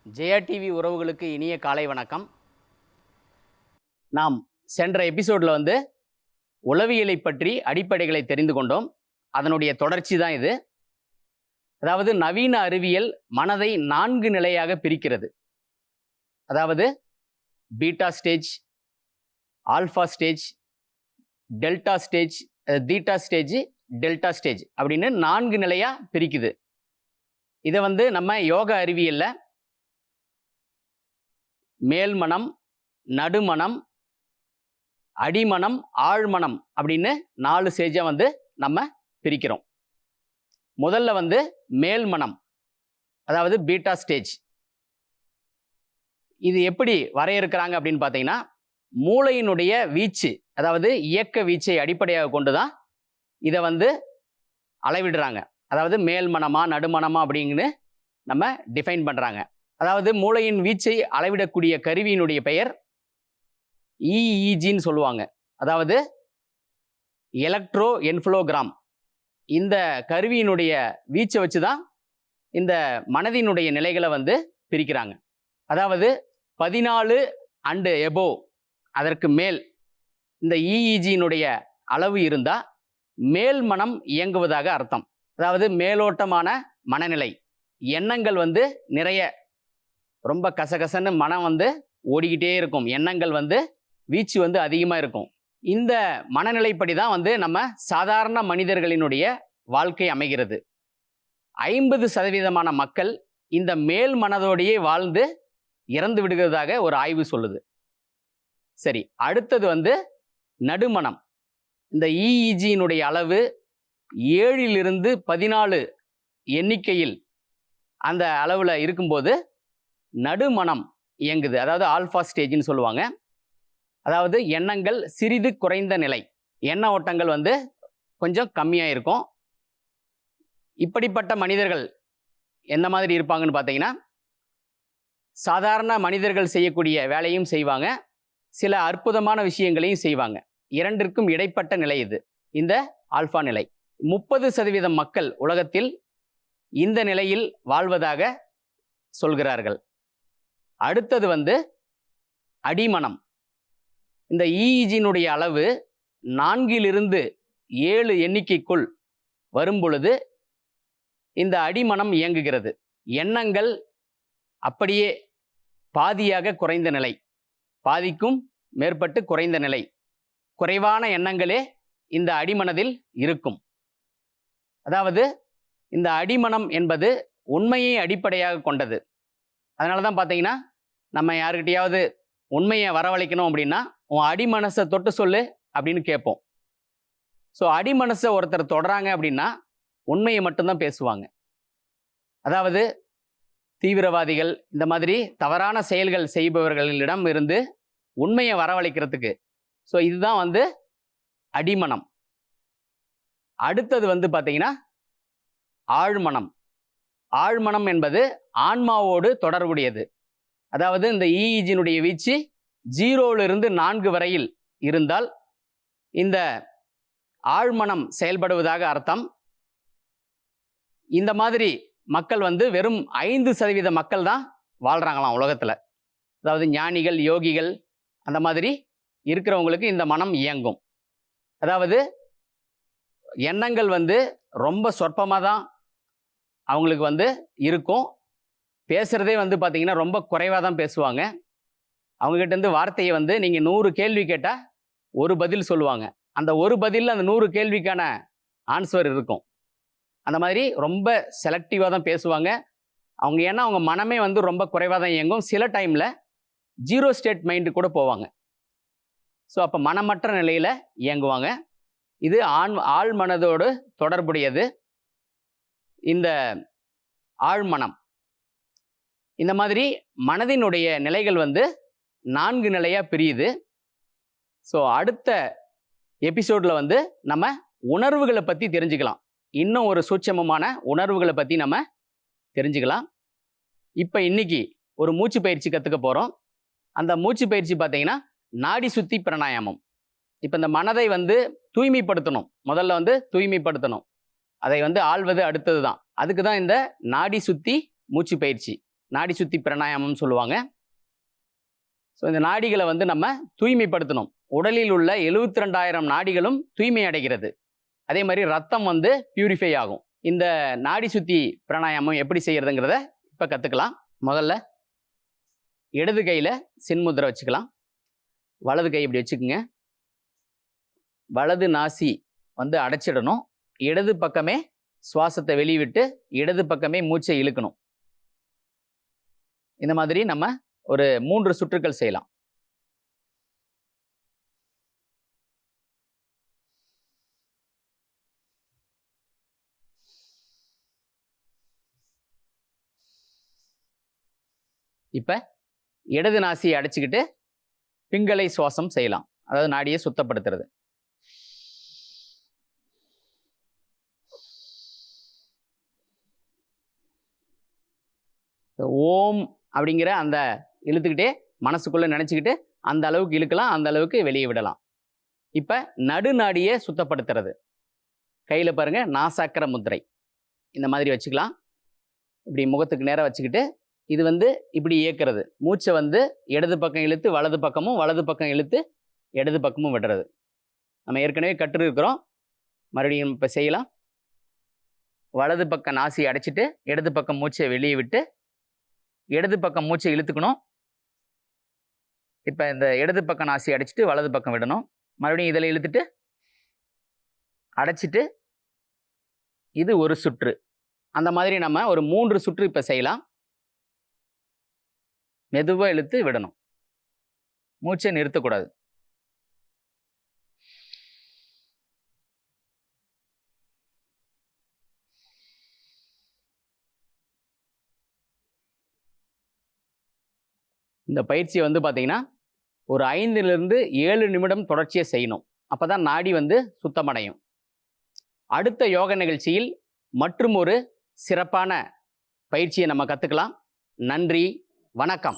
Jaya TV உறவுகளுக்கு இனிய காலை வணக்கம். நாம் சென்ற எபிசோடில் உளவியலை பற்றி அடிப்படைகளை தெரிந்து கொண்டோம். அதனுடைய தொடர்ச்சி தான் இது. அதாவது நவீன அறிவியல் மனதை 4 நிலையாக பிரிக்கிறது. அதாவது beta stage, alpha stage, delta stage, theta stage, delta stage அப்படின்னு 4 நிலையாக பிரிக்குது. இதை நம்ம யோக அறிவியல்ல மேல்மனம், நடுமனம், அடிமனம், ஆழ்மனம் அப்படின்னு 4 ஸ்டேஜா நம்ம பிரிக்கிறோம். முதல்ல மேல்மனம், அதாவது பீட்டா ஸ்டேஜ். இது எப்படி வரையறுக்கிறாங்க அப்படின்னு பார்த்தீங்கன்னா, மூளையினுடைய வீச்சு, அதாவது இயக்க வீச்சை அடிப்படையாக கொண்டு தான் இதை அளவிடுறாங்க. அதாவது மேல்மனமா நடுமனமா அப்படிங்கன்னு நம்ம டிஃபைன் பண்ணுறாங்க. அதாவது மூளையின் வீச்சை அளவிடக்கூடிய கருவியினுடைய பெயர் EEGன்னு சொல்லுவாங்க. அதாவது எலக்ட்ரோ என்ஃப்ளோகிராம். இந்த கருவியினுடைய வீச்சை வச்சு தான் இந்த மனதினுடைய நிலைகளை பிரிக்கிறாங்க. அதாவது 14 அண்டு எபோவ், அதற்கு மேல் இந்த EEGயினுடைய அளவு இருந்தால் மேல் மனம் இயங்குவதாக அர்த்தம். அதாவது மேலோட்டமான மனநிலை, எண்ணங்கள் நிறைய ரொம்ப கசகசன்னு மனம் ஓடிக்கிட்டே இருக்கும். எண்ணங்கள் வீச்சு அதிகமாக இருக்கும். இந்த மனநிலைப்படி தான் நம்ம சாதாரண மனிதர்களினுடைய வாழ்க்கை அமைகிறது. 50% மக்கள் இந்த மேல் மனதோடையே வாழ்ந்து இறந்து விடுகிறதாக ஒரு ஆய்வு சொல்லுது. சரி, அடுத்தது நடுமனம். இந்த EEGயினுடைய அளவு 7 to 14 எண்ணிக்கையில் அந்த அளவில் இருக்கும்போது நடுமனம் இயங்குது. அதாவது ஆல்ஃபா ஸ்டேஜ்னு சொல்லுவாங்க. அதாவது எண்ணங்கள் சிறிது குறைந்த நிலை, எண்ண ஓட்டங்கள் கொஞ்சம் கம்மியாக இருக்கும். இப்படிப்பட்ட மனிதர்கள் எந்த மாதிரி இருப்பாங்கன்னு பார்த்தீங்கன்னா, சாதாரண மனிதர்கள் செய்யக்கூடிய வேலையும் செய்வாங்க, சில அற்புதமான விஷயங்களையும் செய்வாங்க. இரண்டிற்கும் இடைப்பட்ட நிலை இது, இந்த ஆல்ஃபா நிலை. 30% மக்கள் உலகத்தில் இந்த நிலையில் வாழ்வதாக சொல்கிறார்கள். அடுத்தது அடிமனம். இந்த EEGயினுடைய அளவு 4 to 7 எண்ணிக்கைக்குள் வரும் பொழுது இந்த அடிமனம் இயங்குகிறது. எண்ணங்கள் அப்படியே பாதியாக குறைந்த நிலை, பாதிக்கும் மேற்பட்டு குறைந்த நிலை, குறைவான எண்ணங்களே இந்த அடிமனதில் இருக்கும். அதாவது இந்த அடிமனம் என்பது உண்மையை அடிப்படையாக கொண்டது. அதனால தான் பார்த்தீங்கன்னா, நம்ம யாருக்கிட்டையாவது உண்மையை வரவழைக்கணும் அப்படின்னா, உன் அடிமனசை தொட்டு சொல்லு அப்படின்னு கேட்போம். ஸோ அடிமனசை ஒருத்தர் தொடுறாங்க அப்படின்னா உண்மையை மட்டும்தான் பேசுவாங்க. அதாவது தீவிரவாதிகள், இந்த மாதிரி தவறான செயல்கள் செய்பவர்களிடம் இருந்து உண்மையை வரவழைக்கிறதுக்கு. ஸோ இதுதான் அடிமனம். அடுத்தது பார்த்தீங்கன்னா ஆழ்மனம். ஆழ்மனம் என்பது ஆன்மாவோடு தொடர்புடையது. அதாவது இந்த EEGயினுடைய வீச்சு 0 to 4 வரையில் இருந்தால் இந்த ஆழ்மனம் செயல்படுவதாக அர்த்தம். இந்த மாதிரி மக்கள் வெறும் 5% மக்கள் தான் வாழ்கிறாங்களாம் உலகத்தில். அதாவது ஞானிகள், யோகிகள், அந்த மாதிரி இருக்கிறவங்களுக்கு இந்த மனம் இயங்கும். அதாவது எண்ணங்கள் ரொம்ப சொற்பமாக தான் அவங்களுக்கு இருக்கும். பேசுகிறதே பார்த்தீங்கன்னா ரொம்ப குறைவாக தான் பேசுவாங்க. அவங்ககிட்டேருந்து வார்த்தையை நீங்கள் 100 கேள்வி கேட்டால் ஒரு பதில் சொல்லுவாங்க. அந்த ஒரு பதிலில் அந்த 100 கேள்விக்கான ஆன்சர் இருக்கும். அந்த மாதிரி ரொம்ப செலக்டிவாக தான் பேசுவாங்க அவங்க. ஏன்னா அவங்க மனமே ரொம்ப குறைவாக தான் இயங்கும். சில டைமில் 0 ஸ்டேட் மைண்டு கூட போவாங்க. ஸோ அப்போ மனமற்ற நிலையில் இயங்குவாங்க. இது ஆழ்மனதோடு தொடர்புடையது இந்த ஆழ்மனம். இந்த மாதிரி மனதினுடைய நிலைகள் 4 நிலையாக பிரியுது. ஸோ அடுத்த எபிசோடில் நம்ம உணர்வுகளை பற்றி தெரிஞ்சுக்கலாம். இன்னும் ஒரு சூட்சமமான உணர்வுகளை பற்றி நம்ம தெரிஞ்சுக்கலாம். இப்போ இன்னைக்கு ஒரு மூச்சு பயிற்சி கற்றுக்க போகிறோம். அந்த மூச்சு பயிற்சி பார்த்தீங்கன்னா நாடி சுத்தி பிராணாயாமம். இப்போ இந்த மனதை தூய்மைப்படுத்தணும். முதல்ல தூய்மைப்படுத்தணும். அதை ஆள்வது அடுத்தது தான். அதுக்கு தான் இந்த நாடி சுத்தி மூச்சு பயிற்சி. நாடி சுத்தி பிராணாயாமம் சொல்லுவாங்க. ஸோ இந்த நாடிகளை வந்து நம்ம தூய்மைப்படுத்தணும். உடலில் உள்ள 72,000 நாடிகளும் தூய்மை அடைகிறது. அதே மாதிரி ரத்தம் வந்து பியூரிஃபை ஆகும். இந்த நாடி சுத்தி பிராணாயாமம் எப்படி செய்யறதுங்கிறத இப்போ கற்றுக்கலாம். முதல்ல இடது கையில் சின்முத்திரை வச்சுக்கலாம். வலது கை இப்படி வச்சுக்கோங்க. வலது நாசி வந்து அடைச்சிடணும். இடது பக்கமே சுவாசத்தை வெளிவிட்டு இடது பக்கமே மூச்சை இழுக்கணும். இந்த மாதிரி நம்ம ஒரு 3 சுற்றுக்கள் செய்யலாம். இப்ப இடது நாசியை அடைச்சிக்கிட்டு பிங்களை சுவாசம் செய்யலாம். அதாவது நாடியை சுத்தப்படுத்துறது. ஓம் அப்படிங்கிற அந்த இழுத்துக்கிட்டே மனசுக்குள்ள நினைச்சுக்கிட்டு அந்த அளவுக்கு இழுக்கலாம், அந்த அளவுக்கு வெளியே விடலாம். இப்ப நடுநாடியை சுத்தப்படுத்துறது. கையில பாருங்க நாசாக்கர முத்திரை இந்த மாதிரி வச்சுக்கலாம். இப்படி முகத்துக்கு நேரம் வச்சுக்கிட்டு இது வந்து இப்படி இயக்கிறது. மூச்சை வந்து இடது பக்கம் இழுத்து வலது பக்கமும், வலது பக்கம் இழுத்து இடது பக்கமும் விடுறது. நம்ம ஏற்கனவே கற்று இருக்கிறோம். மறுபடியும் இப்போ செய்யலாம். வலது பக்கம் நாசி அடைச்சிட்டு இடது பக்கம் மூச்சை வெளியே விட்டு இடது பக்கம் மூச்சை இழுத்துக்கணும். இப்போ இந்த இடது பக்கம் நாசி அடைச்சிட்டு வலது பக்கம் விடணும். மறுபடியும் இதில் இழுத்துட்டு அடைச்சிட்டு இது ஒரு சுற்று. அந்த மாதிரி நம்ம ஒரு 3 சுற்று இப்போ செய்யலாம். மெதுவாக இழுத்து விடணும். மூச்சை நிறுத்தக்கூடாது. இந்த பயிற்சியை வந்து பார்த்தீங்கன்னா ஒரு 5லிருந்து 7 நிமிடம் தொடர்ச்சியாக செய்யணும். அப்போ தான் நாடி வந்து சுத்தமடையும். அடுத்த யோக நிகழ்ச்சியில் மற்றும் ஒரு சிறப்பான பயிற்சியை நம்ம கற்றுக்கலாம். நன்றி, வணக்கம்.